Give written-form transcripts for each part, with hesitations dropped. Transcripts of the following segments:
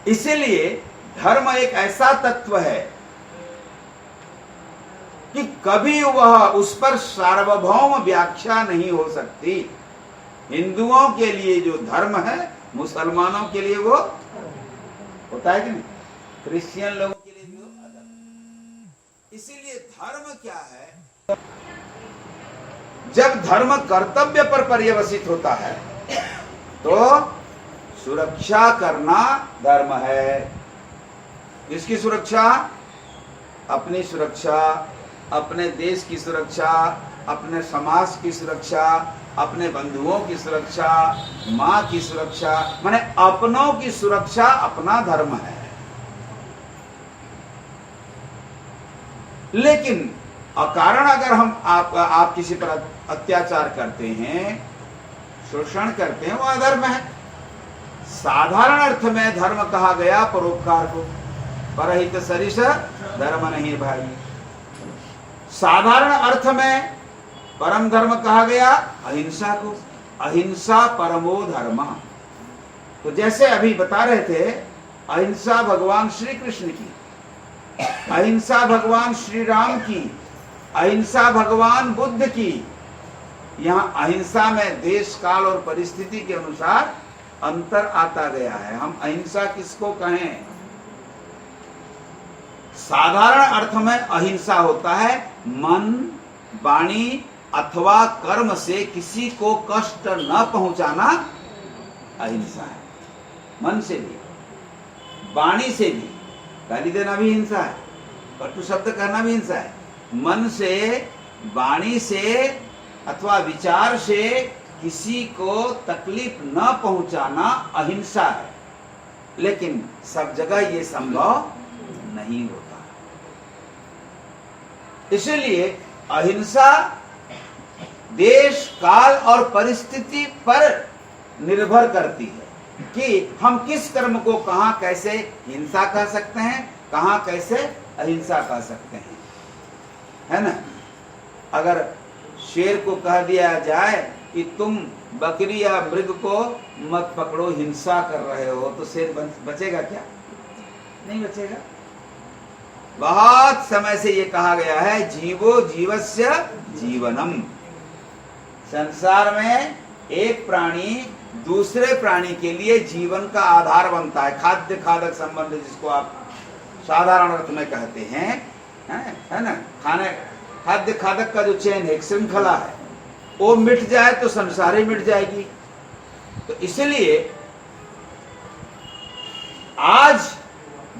इसीलिए धर्म एक ऐसा तत्व है कि कभी वह उस पर सार्वभौम व्याख्या नहीं हो सकती। हिंदुओं के लिए जो धर्म है, मुसलमानों के लिए वो होता है कि नहीं, क्रिश्चियन लोगों के लिए भी वो अधर्म। इसीलिए धर्म क्या है? जब धर्म कर्तव्य पर पर्यवसित होता है तो सुरक्षा करना धर्म है। किसकी सुरक्षा? अपनी सुरक्षा, अपने देश की सुरक्षा, अपने समाज की सुरक्षा, अपने बंधुओं की सुरक्षा, माँ की सुरक्षा, माने अपनों की सुरक्षा अपना धर्म है। लेकिन अकारण अगर हम आप किसी पर अत्याचार करते हैं, शोषण करते हैं, वो अधर्म है। साधारण अर्थ में धर्म कहा गया परोपकार को, परहित सरिस धर्म नहीं भाई। साधारण अर्थ में परम धर्म कहा गया अहिंसा को, अहिंसा परमो धर्म। तो जैसे अभी बता रहे थे, अहिंसा भगवान श्री कृष्ण की, अहिंसा भगवान श्री राम की, अहिंसा भगवान बुद्ध की। यहां अहिंसा में देश काल और परिस्थिति के अनुसार अंतर आता गया है। हम अहिंसा किसको कहें? साधारण अर्थ में अहिंसा होता है मन, वाणी अथवा कर्म से किसी को कष्ट न पहुंचाना अहिंसा है। मन से भी, वाणी से भी, गाली देना भी हिंसा है, कटु शब्द कहना भी हिंसा है। मन से, वाणी से अथवा विचार से किसी को तकलीफ न पहुंचाना अहिंसा है। लेकिन सब जगह ये संभव नहीं होता। इसलिए अहिंसा देश, काल और परिस्थिति पर निर्भर करती है कि हम किस कर्म को कहां कैसे हिंसा कह सकते हैं, कहां कैसे अहिंसा कह सकते हैं, है ना। अगर शेर को कह दिया जाए कि तुम बकरी या मृग को मत पकड़ो, हिंसा कर रहे हो, तो शेर बचेगा क्या? नहीं बचेगा। बहुत समय से ये कहा गया है, जीवो जीवस्य जीवनम। संसार में एक प्राणी दूसरे प्राणी के लिए जीवन का आधार बनता है। खाद्य खादक संबंध जिसको आप साधारण अर्थ में कहते हैं, है ना। खाद्य खादक का जो चेन है, एक श्रृंखला है, वो मिट जाए तो संसार ही मिट जाएगी। तो इसलिए आज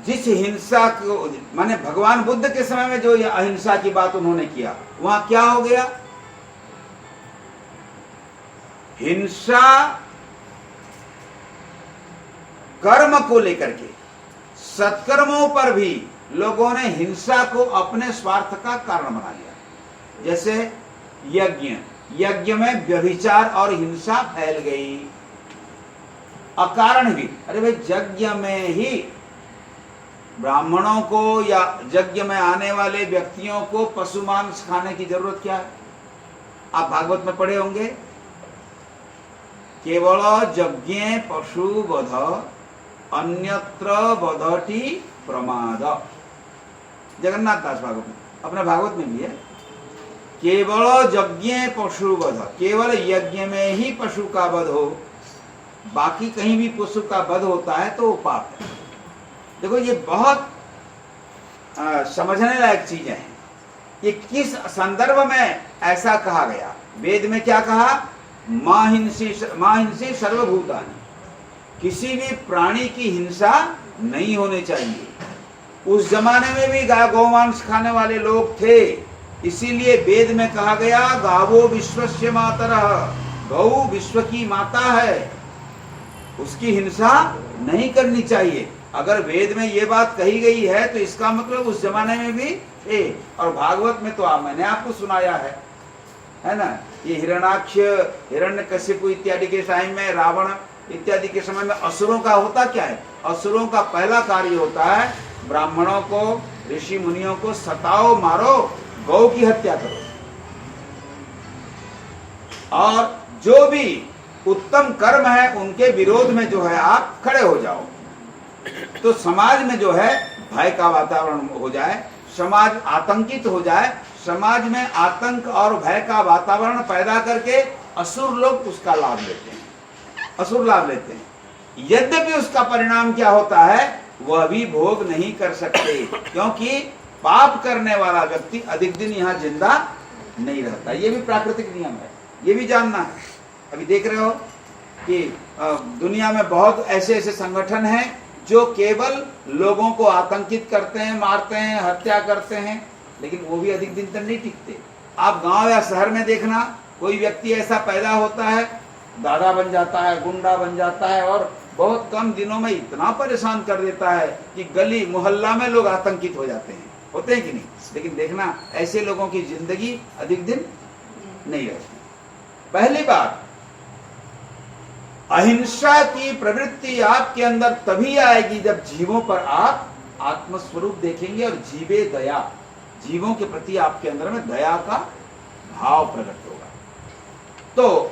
जिस हिंसा को, माने भगवान बुद्ध के समय में जो अहिंसा की बात उन्होंने किया, वहां क्या हो गया? हिंसा कर्म को लेकर के, सत्कर्मों पर भी लोगों ने हिंसा को अपने स्वार्थ का कारण बना लिया। जैसे यज्ञ में व्यभिचार और हिंसा फैल गई अकारण भी। अरे भाई, यज्ञ में ही ब्राह्मणों को या यज्ञ में आने वाले व्यक्तियों को पशु मांस खाने की जरूरत क्या है? आप भागवत में पढ़े होंगे, केवल यज्ञे पशु वध अन्यत्र वधति प्रमाद। जगन्नाथ दास भागवत में, अपने भागवत में भी है, केवल यज्ञे पशु वध, केवल यज्ञ में ही पशु का वध हो, बाकी कहीं भी पशु का वध होता है तो वो पाप है। देखो, ये बहुत समझने लायक चीजें हैं। ये किस संदर्भ में ऐसा कहा गया? वेद में क्या कहा? मां हिंसी सर्वभूतानि। किसी भी प्राणी की हिंसा नहीं होनी चाहिए। उस जमाने में भी गौमांस खाने वाले लोग थे, इसीलिए वेद में कहा गया गावो विश्वस्य मातरः, गौ विश्व की माता है, उसकी हिंसा नहीं करनी चाहिए। अगर वेद में ये बात कही गई है तो इसका मतलब उस जमाने में भी थे। और भागवत में तो मैंने आपको सुनाया है ना। ये हिरणाक्ष, हिरण्यकशिपु इत्यादि के टाइम में, रावण इत्यादि के समय में असुरों का होता क्या है? असुरों का पहला कार्य होता है ब्राह्मणों को, ऋषि मुनियों को सताओ, मारो, गौ की हत्या करो, और जो भी उत्तम कर्म है उनके विरोध में जो है आप खड़े हो जाओ। तो समाज में जो है भय का वातावरण हो जाए, समाज आतंकित हो जाए, समाज में आतंक और भय का वातावरण पैदा करके असुर लोग उसका लाभ लेते हैं, असुर लाभ लेते हैं। यद्यपि उसका परिणाम क्या होता है वह भी भोग नहीं कर सकते, क्योंकि पाप करने वाला व्यक्ति अधिक दिन यहाँ जिंदा नहीं रहता। ये भी प्राकृतिक नियम है, ये भी जानना है। अभी देख रहे हो कि दुनिया में बहुत ऐसे ऐसे संगठन हैं जो केवल लोगों को आतंकित करते हैं, मारते हैं, हत्या करते हैं, लेकिन वो भी अधिक दिन तक नहीं टिकते। आप गांव या शहर में देखना, कोई व्यक्ति ऐसा पैदा होता है, दादा बन जाता है, गुंडा बन जाता है और बहुत कम दिनों में इतना परेशान कर देता है कि गली मोहल्ला में लोग आतंकित हो जाते हैं। होते हैं कि नहीं? लेकिन देखना ऐसे लोगों की जिंदगी अधिक दिन नहीं रहती। पहली बात, अहिंसा की प्रवृत्ति आपके अंदर तभी आएगी जब जीवों पर आप आत्मस्वरूप देखेंगे और जीवे दया, जीवों के प्रति आपके अंदर में दया का भाव प्रकट होगा। तो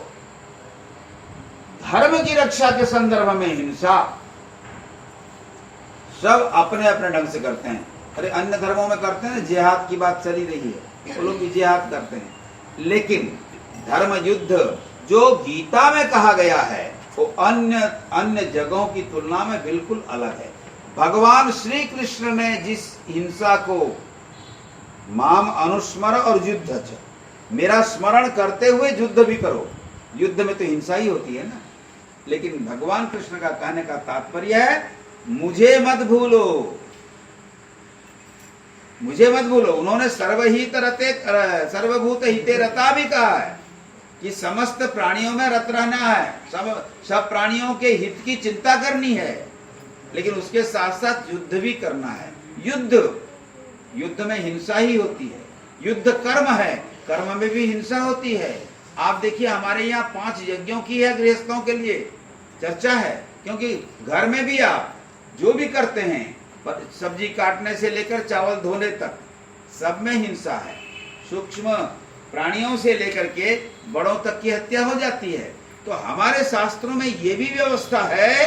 धर्म की रक्षा के संदर्भ में हिंसा सब अपने अपने ढंग से करते हैं। अरे अन्य धर्मों में करते हैं, जिहाद की बात चली रही है, वो लोग भी जिहाद करते हैं, लेकिन धर्म युद्ध जो गीता में कहा गया है वो अन्य जगहों की तुलना में बिल्कुल अलग है। भगवान श्री कृष्ण ने जिस हिंसा को माम अनुस्मर और युद्ध, मेरा स्मरण करते हुए युद्ध भी करो, युद्ध में तो हिंसा ही होती है ना, लेकिन भगवान कृष्ण का कहने का तात्पर्य है मुझे मत भूलो, मुझे मत भूलो। उन्होंने सर्वहित रते सर्वभूत हिते रता भी कहा है कि समस्त प्राणियों में रत रहना है, सब प्राणियों के हित की चिंता करनी है, लेकिन उसके साथ साथ युद्ध भी करना है। युद्ध में हिंसा ही होती है, युद्ध कर्म है, कर्म में भी हिंसा होती है। आप देखिए हमारे यहाँ 5 यज्ञों की है गृहस्थों के लिए चर्चा है, क्योंकि घर में भी आप जो भी करते हैं, सब्जी काटने से लेकर चावल धोने तक, सब में हिंसा है। सूक्ष्म प्राणियों से लेकर के बड़ों तक की हत्या हो जाती है। तो हमारे शास्त्रों में ये भी व्यवस्था है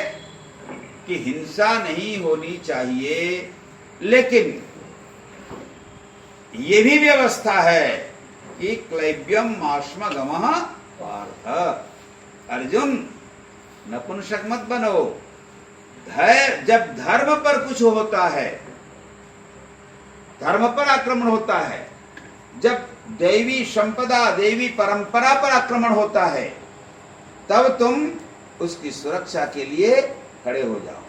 कि हिंसा नहीं होनी चाहिए, लेकिन ये भी व्यवस्था है कि क्लैब्यम माश्मगमः पार्थ, अर्जुन नपुंसक मत बनो। जब धर्म पर कुछ होता है, धर्म पर आक्रमण होता है, जब दैवी संपदा, दैवी परंपरा पर आक्रमण होता है, तब तुम उसकी सुरक्षा के लिए खड़े हो जाओ।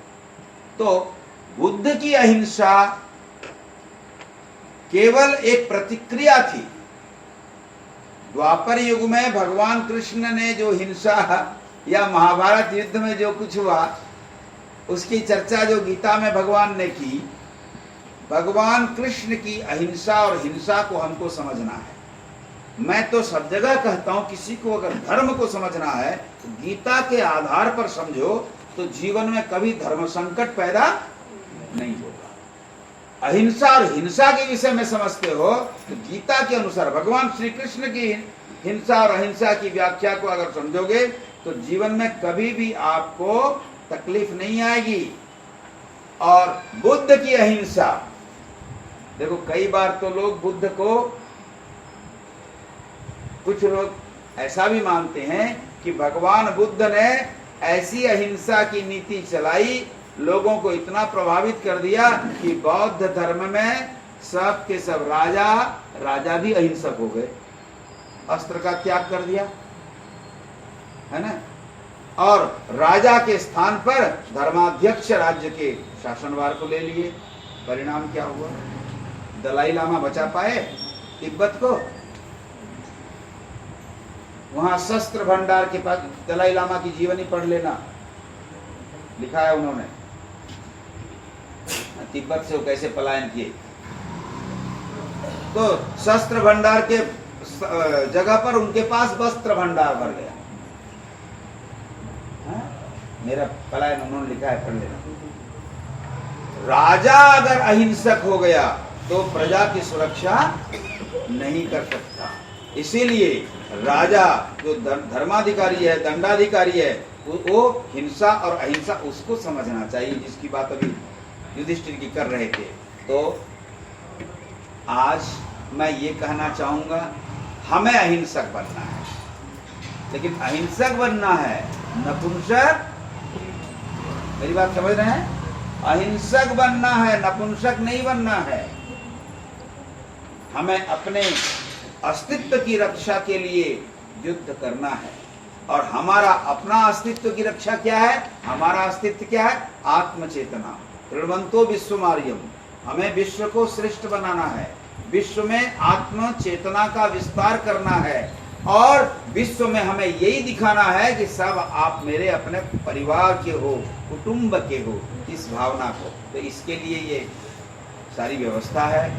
तो बुद्ध की अहिंसा केवल एक प्रतिक्रिया थी। द्वापर युग में भगवान कृष्ण ने जो हिंसा या महाभारत युद्ध में जो कुछ हुआ उसकी चर्चा जो गीता में भगवान ने की, भगवान कृष्ण की अहिंसा और हिंसा को हमको समझना है। मैं तो सब जगह कहता हूं किसी को अगर धर्म को समझना है तो गीता के आधार पर समझो, तो जीवन में कभी धर्म संकट पैदा नहीं होगा। अहिंसा और हिंसा के विषय में समझते हो तो गीता के अनुसार भगवान श्री कृष्ण की हिंसा और अहिंसा की व्याख्या को अगर समझोगे तो जीवन में कभी भी आपको तकलीफ नहीं आएगी। और बुद्ध की अहिंसा, देखो कई बार तो लोग बुद्ध को, कुछ लोग ऐसा भी मानते हैं कि भगवान बुद्ध ने ऐसी अहिंसा की नीति चलाई, लोगों को इतना प्रभावित कर दिया कि बौद्ध धर्म में सब के सब राजा भी अहिंसक हो गए, अस्त्र का त्याग कर दिया, है ना। और राजा के स्थान पर धर्माध्यक्ष राज्य के शासनभार को ले लिए। परिणाम क्या हुआ? दलाई लामा बचा पाए तिब्बत को? वहां शस्त्र भंडार के पास दलाई लामा की जीवनी पढ़ लेना, लिखा है उन्होंने, तिब्बत से वो कैसे पलायन किए। तो शस्त्र भंडार के जगह पर उनके पास वस्त्र भंडार भर गया। मेरा पलायन उन्होंने लिखा है, पढ़ लेना। राजा अगर अहिंसक हो गया तो प्रजा की सुरक्षा नहीं कर सकता। इसीलिए राजा जो धर्माधिकारी है, दंडाधिकारी है, वो हिंसा और अहिंसा उसको समझना चाहिए, जिसकी बात अभी युधिष्ठिर की कर रहे थे। तो आज मैं ये कहना चाहूँगा, हमें अहिंसक बनना है, लेकिन अहिंसक बनना है, नपुंसक, मेरी बात समझ रहे हैं? अहिंसक बनना है, नपुंसक नहीं बनना है। हमें अपने अस्तित्व की रक्षा के लिए युद्ध करना है, और हमारा अपना अस्तित्व की रक्षा क्या है? हमारा अस्तित्व क्या है? आत्मचेतना। ऋणवंतो विश्वमार्यम, हमें विश्व को श्रेष्ठ बनाना है, विश्व में आत्म चेतना का विस्तार करना है, और विश्व में हमें यही दिखाना है कि सब आप मेरे अपने परिवार के हो, कुटुंब के हो, इस भावना को। तो इसके लिए ये सारी व्यवस्था है।